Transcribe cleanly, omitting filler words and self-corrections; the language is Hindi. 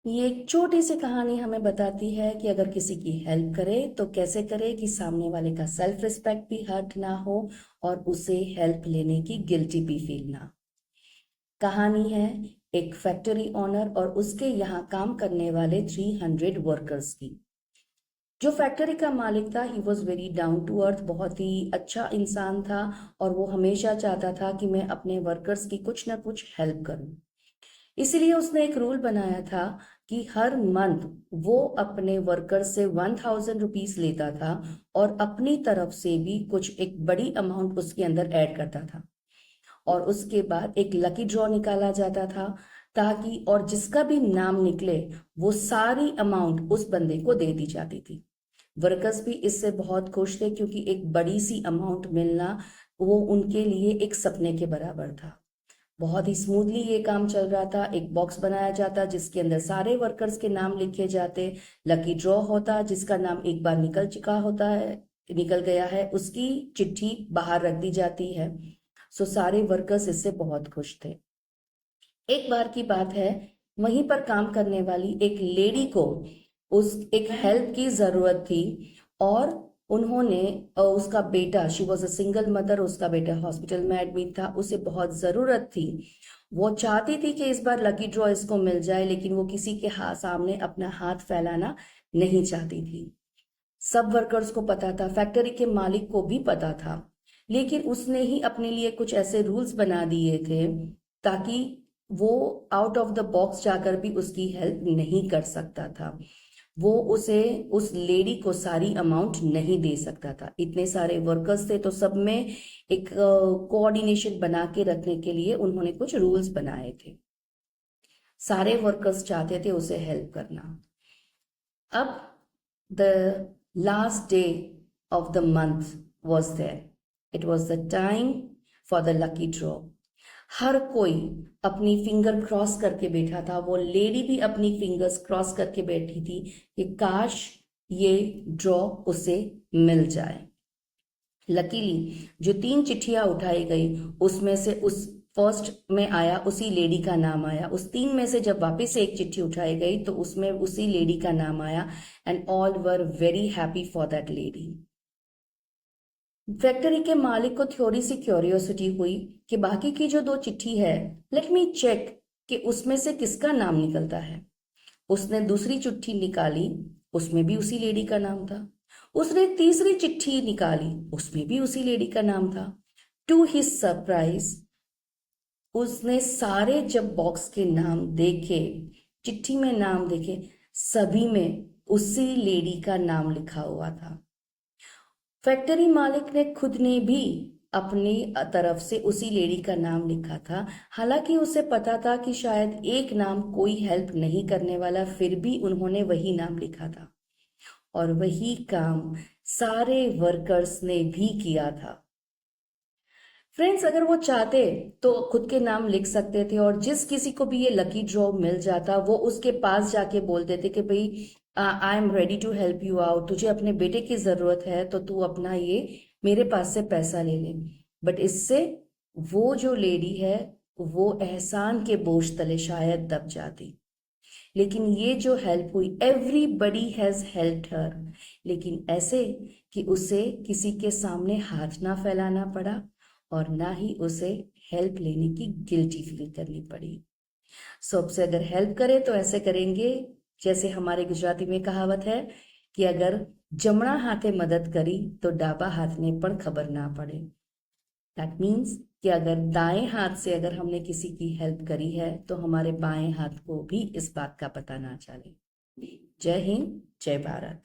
ये एक छोटी सी कहानी हमें बताती है कि अगर किसी की हेल्प करे तो कैसे करे कि सामने वाले का सेल्फ रिस्पेक्ट भी हर्ट ना हो और उसे हेल्प लेने की गिल्टी भी फील ना। कहानी है एक फैक्ट्री ओनर और उसके यहाँ काम करने वाले 300 वर्कर्स की। जो फैक्ट्री का मालिक था he was very down to earth, बहुत ही अच्छा इंसान था और वो हमेशा चाहता था कि मैं अपने वर्कर्स की कुछ ना कुछ हेल्प करूं। इसीलिए उसने एक रूल बनाया था कि हर मंथ वो अपने वर्कर से 1000 रुपीज लेता था और अपनी तरफ से भी कुछ एक बड़ी अमाउंट उसके अंदर ऐड करता था। और उसके बाद एक लकी ड्रॉ निकाला जाता था ताकि और जिसका भी नाम निकले वो सारी अमाउंट उस बंदे को दे दी जाती थी। वर्कर्स भी इससे बहुत खुश थे क्योंकि एक बड़ी सी अमाउंट मिलना वो उनके लिए एक सपने के बराबर था। बहुत ही स्मूथली ये काम चल रहा था। एक बॉक्स बनाया जाता जिसके अंदर सारे वर्कर्स के नाम लिखे जाते। लकी ड्रॉ होता जिसका नाम एक बार निकल चुका होता है, निकल गया है, उसकी चिट्ठी बाहर रख दी जाती है। सो सारे वर्कर्स इससे बहुत खुश थे। एक बार की बात है, वहीं पर काम करने वाली एक लेडी को उस एक हेल्प की जरूरत थी और उन्होंने उसका बेटा, she was a single mother, उसका बेटा हॉस्पिटल में एडमिट था, उसे बहुत जरूरत थी। वो चाहती थी कि इस बार लकी ड्रॉ इसको मिल जाए, लेकिन वो किसी के सामने अपना हाथ फैलाना नहीं चाहती थी। सब वर्कर्स को पता था, फैक्ट्री के मालिक को भी पता था, लेकिन उसने ही अपने लिए कुछ ऐसे रूल्स बना दिए थे ताकि वो आउट ऑफ द बॉक्स जाकर भी उसकी हेल्प नहीं कर सकता था। वो उसे उस लेडी को सारी अमाउंट नहीं दे सकता था। इतने सारे वर्कर्स थे तो सब में एक कोऑर्डिनेशन बना के रखने के लिए उन्होंने कुछ रूल्स बनाए थे। सारे वर्कर्स चाहते थे उसे हेल्प करना। अब the last day of the month was there. It was the time for the lucky draw. हर कोई अपनी फिंगर क्रॉस करके बैठा था। वो लेडी भी अपनी फिंगर्स क्रॉस करके बैठी थी कि काश ये ड्रॉ उसे मिल जाए। लकीली जो 3 चिट्ठियां उठाई गई उसमें से उस फर्स्ट में आया, उसी लेडी का नाम आया। उस 3 में से जब वापस से एक चिट्ठी उठाई गई तो उसमें उसी लेडी का नाम आया and all were very happy for that lady. Factory के मालिक को थोड़ी सी क्यूरियोसिटी हुई कि बाकी की जो 2 चिट्ठी है, लेट मी चेक कि उसमें से किसका नाम निकलता है। उसने दूसरी चिट्ठी निकाली, उसमें भी उसी लेडी का नाम था। उसने तीसरी चिट्ठी निकाली, उसमें भी उसी लेडी का नाम था। टू हिज सरप्राइज उसने सारे जब बॉक्स के नाम देखे, चिट्ठी में नाम देखे, सभी में उसी लेडी का नाम लिखा हुआ था। फैक्ट्री मालिक ने खुद ने भी अपनी तरफ से उसी लेडी का नाम लिखा था। हालांकि उसे पता था कि शायद एक नाम कोई हेल्प नहीं करने वाला, फिर भी उन्होंने वही नाम लिखा था और वही काम सारे वर्कर्स ने भी किया था। फ्रेंड्स, अगर वो चाहते तो खुद के नाम लिख सकते थे और जिस किसी को भी ये लकी ड्रॉ मिल जाता वो उसके पास जाके बोल देते कि भाई I am ready to help you out, तुझे अपने बेटे की जरूरत है तो तू अपना ये मेरे पास से पैसा ले ले। बट इससे वो जो लेडी है वो एहसान के बोझ तले शायद दब जाती। लेकिन ये जो हेल्प हुई, एवरीबडी हैज हेल्प्ड हर, लेकिन ऐसे कि उसे किसी के सामने हाथ ना फैलाना पड़ा और ना ही उसे हेल्प लेने की गिल्टी फील करनी पड़ी। सो अब से अगर हेल्प करे तो ऐसे करेंगे जैसे हमारे गुजराती में कहावत है कि अगर जमणा हाथे मदद करी तो डाबा हाथ ने पण खबर ना पड़े। दैट मीन्स कि अगर दाएं हाथ से अगर हमने किसी की हेल्प करी है तो हमारे बाएं हाथ को भी इस बात का पता ना चले। जय हिंद, जय भारत।